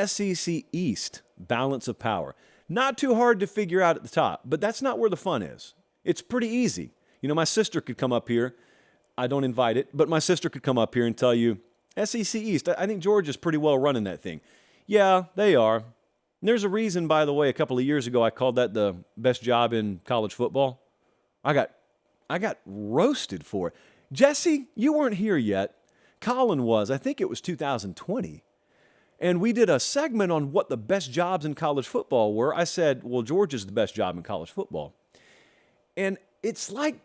SEC East, balance of power. Not too hard to figure out at the top, but that's not where the fun is. It's pretty easy. You know, my sister could come up here. I don't invite it, but my sister could come up here and tell you, SEC East, I think Georgia's pretty well running that thing. Yeah, they are. And there's a reason, by the way, a couple of years ago I called that the best job in college football. I got roasted for it. Jesse, you weren't here yet. Colin was. I think it was 2020. And we did a segment on what the best jobs in college football were. I said, well, Georgia's the best job in college football. And it's like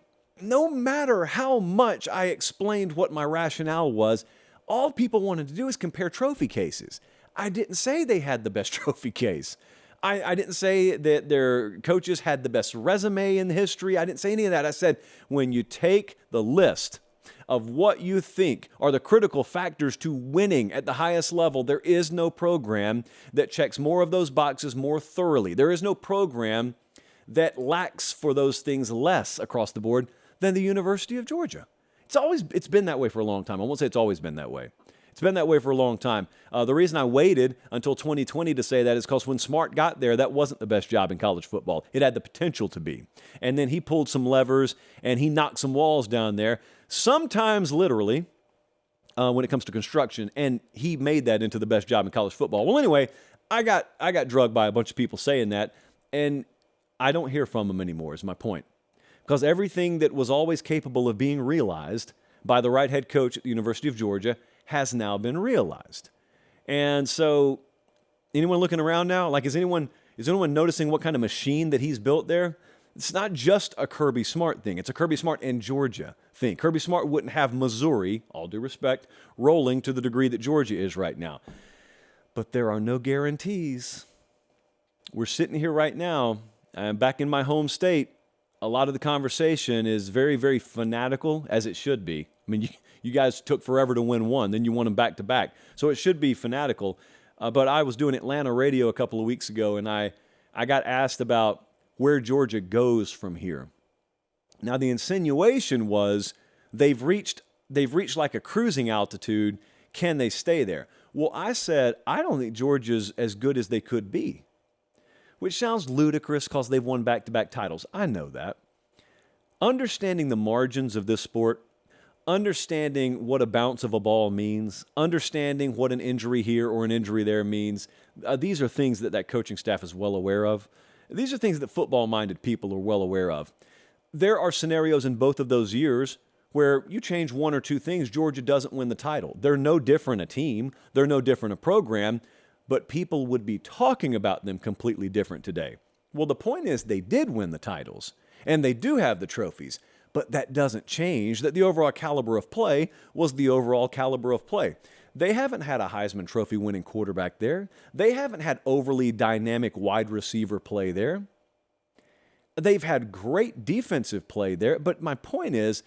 no matter how much I explained what my rationale was, all people wanted to do is compare trophy cases. I didn't say they had the best trophy case. I didn't say that their coaches had the best resume in history. I didn't say any of that. I said, when you take the list of what you think are the critical factors to winning at the highest level, there is no program that checks more of those boxes more thoroughly. There is no program that lacks for those things less across the board than the University of Georgia. It's been that way for a long time. I won't say it's always been that way. It's been that way for a long time. The reason I waited until 2020 to say that is because when Smart got there, that wasn't the best job in college football. It had the potential to be. And then he pulled some levers and he knocked some walls down there, sometimes literally, when it comes to construction, and he made that into the best job in college football. Well, anyway, I got drugged by a bunch of people saying that, and I don't hear from them anymore, is my point. Because everything that was always capable of being realized by the right head coach at the University of Georgia has now been realized. And so anyone looking around now, like is anyone noticing what kind of machine that he's built there? It's not just a Kirby Smart thing. It's a Kirby Smart and Georgia thing. Kirby Smart wouldn't have Missouri, all due respect, rolling to the degree that Georgia is right now. But there are no guarantees. We're sitting here right now, back in my home state. A lot of the conversation is very, very fanatical, as it should be. I mean, you guys took forever to win one, then you won them back to back. So it should be fanatical. But I was doing Atlanta radio a couple of weeks ago, and I got asked about where Georgia goes from here. Now, the insinuation was they've reached like a cruising altitude. Can they stay there? Well, I said, I don't think Georgia's as good as they could be. Which sounds ludicrous because they've won back-to-back titles. I know that. Understanding the margins of this sport, understanding what a bounce of a ball means, understanding what an injury here or an injury there means, these are things that coaching staff is well aware of. These are things that football-minded people are well aware of. There are scenarios in both of those years where you change one or two things, Georgia doesn't win the title. They're no different a team. They're no different a program. But people would be talking about them completely different today. Well, the point is they did win the titles, and they do have the trophies, but that doesn't change that the overall caliber of play was the overall caliber of play. They haven't had a Heisman Trophy winning quarterback there. They haven't had overly dynamic wide receiver play there. They've had great defensive play there, but my point is,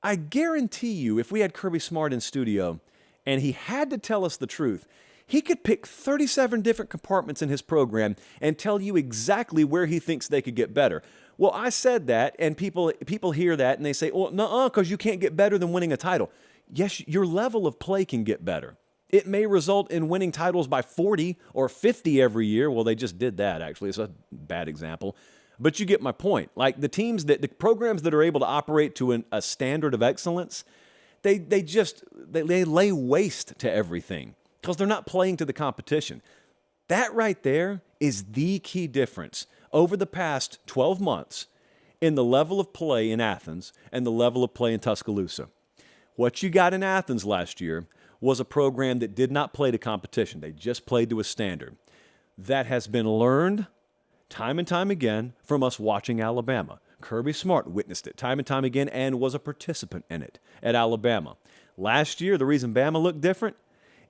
I guarantee you, if we had Kirby Smart in studio and he had to tell us the truth, he could pick 37 different compartments in his program and tell you exactly where he thinks they could get better. Well, I said that, and people hear that, and they say, well, nuh-uh, because you can't get better than winning a title. Yes, your level of play can get better. It may result in winning titles by 40 or 50 every year. Well, they just did that, actually. It's a bad example. But you get my point. Like the programs that are able to operate to a standard of excellence, they lay waste to everything, because they're not playing to the competition. That right there is the key difference over the past 12 months in the level of play in Athens and the level of play in Tuscaloosa. What you got in Athens last year was a program that did not play to competition. They just played to a standard. That has been learned time and time again from us watching Alabama. Kirby Smart witnessed it time and time again and was a participant in it at Alabama. Last year, the reason Bama looked different,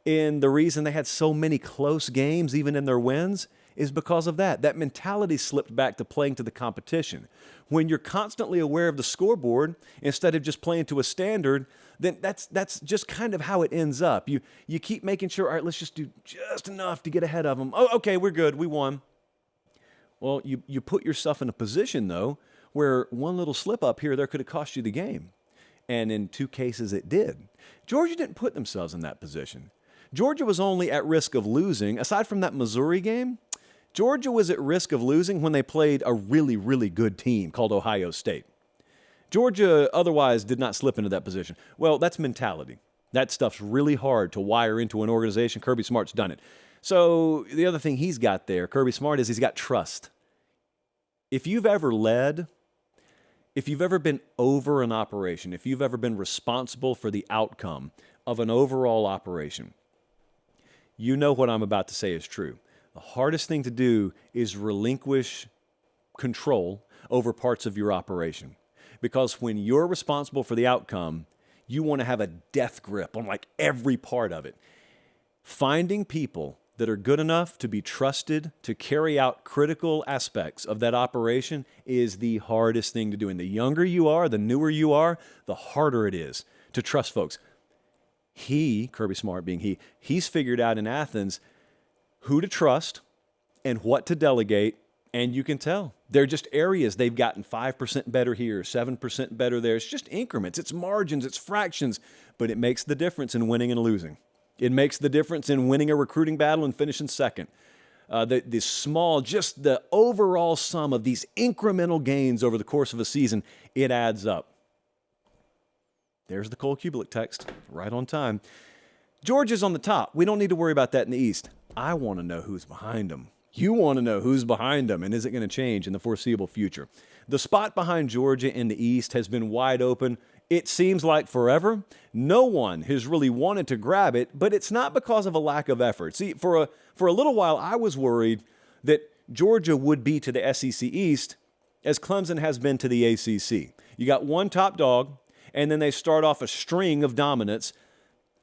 and the reason they had so many close games, even in their wins, is because of that. That mentality slipped back to playing to the competition. When you're constantly aware of the scoreboard instead of just playing to a standard, then that's just kind of how it ends up. You keep making sure, all right, let's just do just enough to get ahead of them. Oh, okay, we're good, we won. Well, you put yourself in a position, though, where one little slip up here or there could have cost you the game. And in two cases, it did. Georgia didn't put themselves in that position. Georgia was only at risk of losing, aside from that Missouri game, Georgia was at risk of losing when they played a really, really good team called Ohio State. Georgia otherwise did not slip into that position. Well, that's mentality. That stuff's really hard to wire into an organization. Kirby Smart's done it. So the other thing he's got there, Kirby Smart, is he's got trust. If you've ever led, if you've ever been over an operation, if you've ever been responsible for the outcome of an overall operation, you know what I'm about to say is true. The hardest thing to do is relinquish control over parts of your operation. Because when you're responsible for the outcome, you want to have a death grip on like every part of it. Finding people that are good enough to be trusted to carry out critical aspects of that operation is the hardest thing to do. And the younger you are, the newer you are, the harder it is to trust folks. Kirby Smart being he's figured out in Athens who to trust and what to delegate, and you can tell. They're just areas they've gotten 5% better here, 7% better there. It's just increments, it's margins, it's fractions, but it makes the difference in winning and losing. It makes the difference in winning a recruiting battle and finishing second. The overall sum of these incremental gains over the course of a season, it adds up. There's the Cole Kubelik text, right on time. Georgia's on the top. We don't need to worry about that in the East. I want to know who's behind them. You want to know who's behind them, and is it going to change in the foreseeable future? The spot behind Georgia in the East has been wide open. It seems like forever. No one has really wanted to grab it, but it's not because of a lack of effort. See, for a little while, I was worried that Georgia would be to the SEC East as Clemson has been to the ACC. You got one top dog, and then they start off a string of dominance,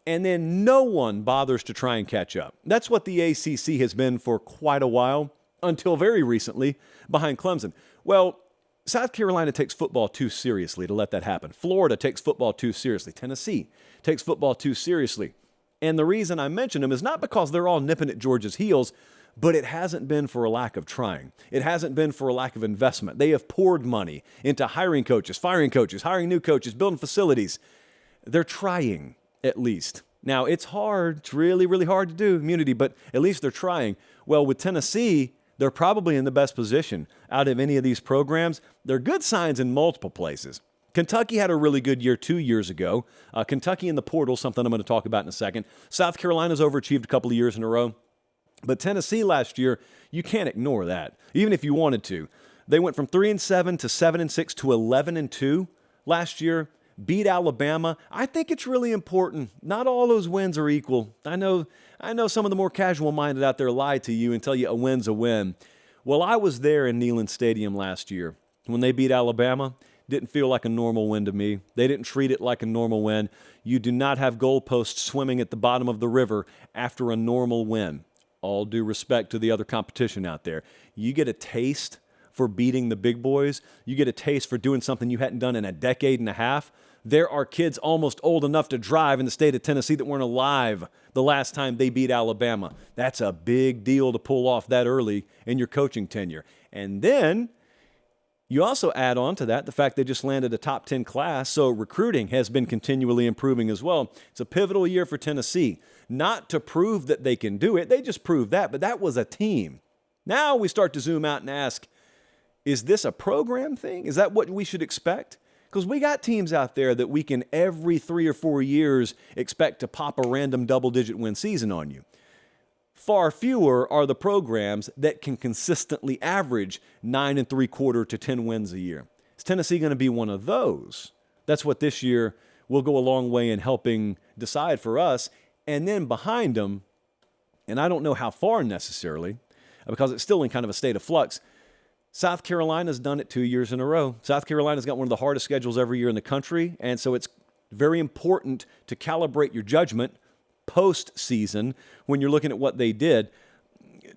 and then no one bothers to try and catch up. That's what the ACC has been for quite a while, until very recently, behind Clemson. Well, South Carolina takes football too seriously to let that happen. Florida takes football too seriously. Tennessee takes football too seriously. And the reason I mention them is not because they're all nipping at Georgia's heels, but it hasn't been for a lack of trying. It hasn't been for a lack of investment. They have poured money into hiring coaches, firing coaches, hiring new coaches, building facilities. They're trying, at least. Now, it's hard. It's really, really hard to do, immunity, but at least they're trying. Well, with Tennessee, they're probably in the best position out of any of these programs. There are good signs in multiple places. Kentucky had a really good year 2 years ago. Kentucky in the portal, something I'm going to talk about in a second. South Carolina's overachieved a couple of years in a row. But Tennessee last year, you can't ignore that, even if you wanted to. They went from 3-7 to 7-6 to 11-2 last year. Beat Alabama. I think it's really important. Not all those wins are equal. I know some of the more casual-minded out there lie to you and tell you a win's a win. Well, I was there in Neyland Stadium last year when they beat Alabama. Didn't feel like a normal win to me. They didn't treat it like a normal win. You do not have goalposts swimming at the bottom of the river after a normal win. All due respect to the other competition out there. You get a taste for beating the big boys. You get a taste for doing something you hadn't done in a decade and a half. There are kids almost old enough to drive in the state of Tennessee that weren't alive the last time they beat Alabama. That's a big deal to pull off that early in your coaching tenure. And then you also add on to that the fact they just landed a top 10 class, so recruiting has been continually improving as well. It's a pivotal year for Tennessee. Not to prove that they can do it, they just proved that, but that was a team. Now we start to zoom out and ask, is this a program thing? Is that what we should expect? Because we got teams out there that we can every 3 or 4 years expect to pop a random double-digit win season on you. Far fewer are the programs that can consistently average 9 3/4 to 10 wins a year. Is Tennessee going to be one of those? That's what this year will go a long way in helping decide for us. And then behind them, and I don't know how far necessarily, because it's still in kind of a state of flux, South Carolina's done it 2 years in a row. South Carolina's got one of the hardest schedules every year in the country, and so it's very important to calibrate your judgment post-season when you're looking at what they did.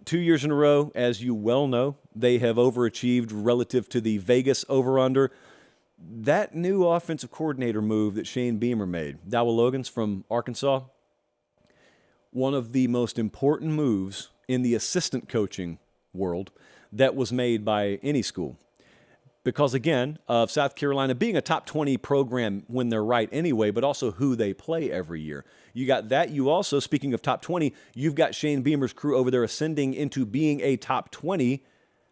2 years in a row, as you well know, they have overachieved relative to the Vegas over-under. That new offensive coordinator move that Shane Beamer made, Dowell Logans from Arkansas, one of the most important moves in the assistant coaching world that was made by any school. because, again, of South Carolina being a top 20 program when they're right anyway, but also who they play every year. You got that. You also, speaking of top 20, you've got Shane Beamer's crew over there ascending into being a top 20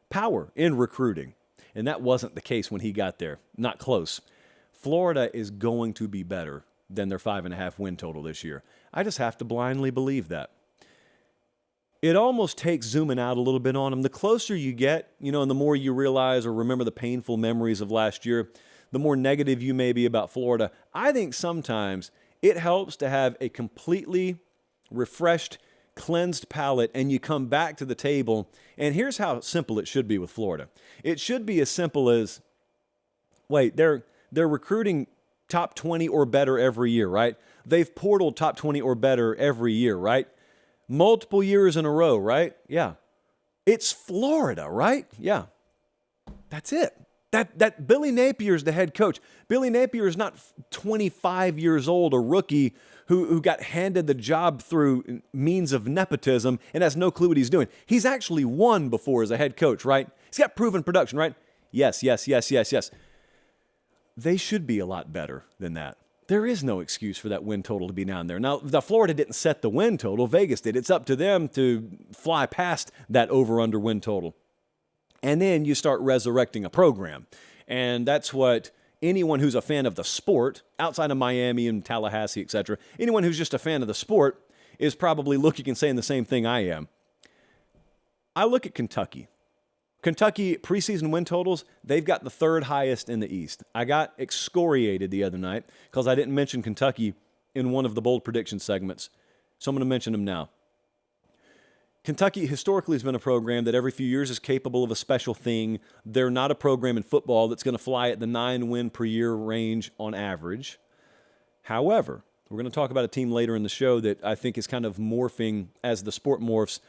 power in recruiting. And that wasn't the case when he got there. Not close. Florida is going to be better than their 5.5 win total this year. I just have to blindly believe that. It almost takes zooming out a little bit on them. The closer you get, and the more you realize or remember the painful memories of last year, the more negative you may be about Florida. I think sometimes it helps to have a completely refreshed, cleansed palate, and you come back to the table. And here's how simple it should be with Florida. It should be as simple as, they're recruiting top 20 or better every year, right? They've portaled top 20 or better every year, right? Multiple years in a row, right? Yeah. It's Florida, right? Yeah. That's it. That Billy Napier's the head coach. Billy Napier is not 25 years old, a rookie who got handed the job through means of nepotism and has no clue what he's doing. He's actually won before as a head coach, right? He's got proven production, right? Yes. They should be a lot better than that. There is no excuse for that win total to be down there. Now, the Florida didn't set the win total. Vegas did. It's up to them to fly past that over-under win total. And then you start resurrecting a program. And that's what anyone who's a fan of the sport, outside of Miami and Tallahassee, etc., anyone who's just a fan of the sport is probably looking and saying the same thing I am. I look at Kentucky. Kentucky preseason win totals, they've got the third highest in the East. I got excoriated the other night because I didn't mention Kentucky in one of the bold prediction segments. So I'm going to mention them now. Kentucky historically has been a program that every few years is capable of a special thing. They're not a program in football that's going to fly at the 9 win per year range on average. However, we're going to talk about a team later in the show that I think is kind of morphing as the sport morphs.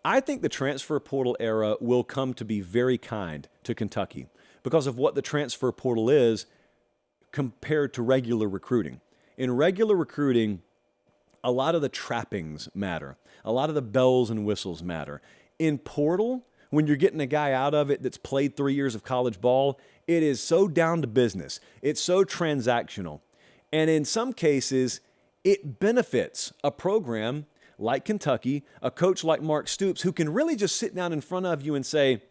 I think the transfer portal era will come to be very kind to Kentucky because of what the transfer portal is compared to regular recruiting. In regular recruiting, a lot of the trappings matter. A lot of the bells and whistles matter. In portal, when you're getting a guy out of it that's played 3 years of college ball, it is so down to business. It's so transactional. And in some cases, it benefits a program like Kentucky, a coach like Mark Stoops, who can really just sit down in front of you and say,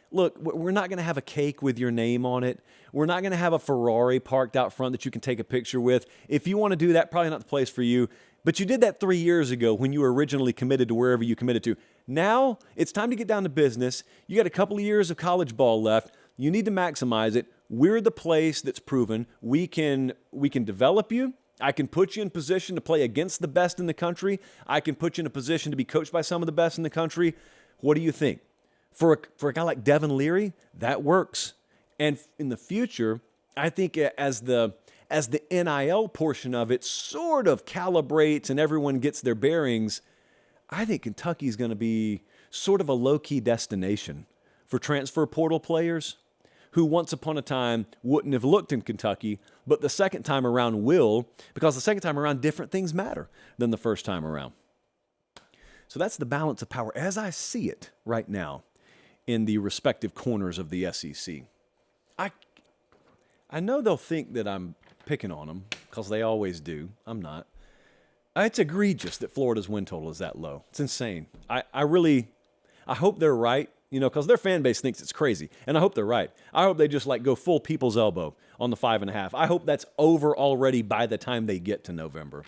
look, we're not going to have a cake with your name on it. We're not going to have a Ferrari parked out front that you can take a picture with. If you want to do that, probably not the place for you. But you did that 3 years ago when you were originally committed to wherever you committed to. Now it's time to get down to business. You got a couple of years of college ball left. You need to maximize it. We're the place that's proven we can develop you. I can put you in position to play against the best in the country. I can put you in a position to be coached by some of the best in the country. What do you think? For a guy like Devin Leary, that works. And in the future, I think as the NIL portion of it sort of calibrates and everyone gets their bearings, I think Kentucky's going to be sort of a low-key destination for transfer portal players who once upon a time wouldn't have looked in Kentucky, but the second time around will, because the second time around, different things matter than the first time around. So that's the balance of power as I see it right now in the respective corners of the SEC. I know they'll think that I'm picking on them, because they always do. I'm not. It's egregious that Florida's win total is that low. It's insane. I hope they're right. Because their fan base thinks it's crazy. And I hope they're right. I hope they just go full people's elbow on the 5.5. I hope that's over already by the time they get to November.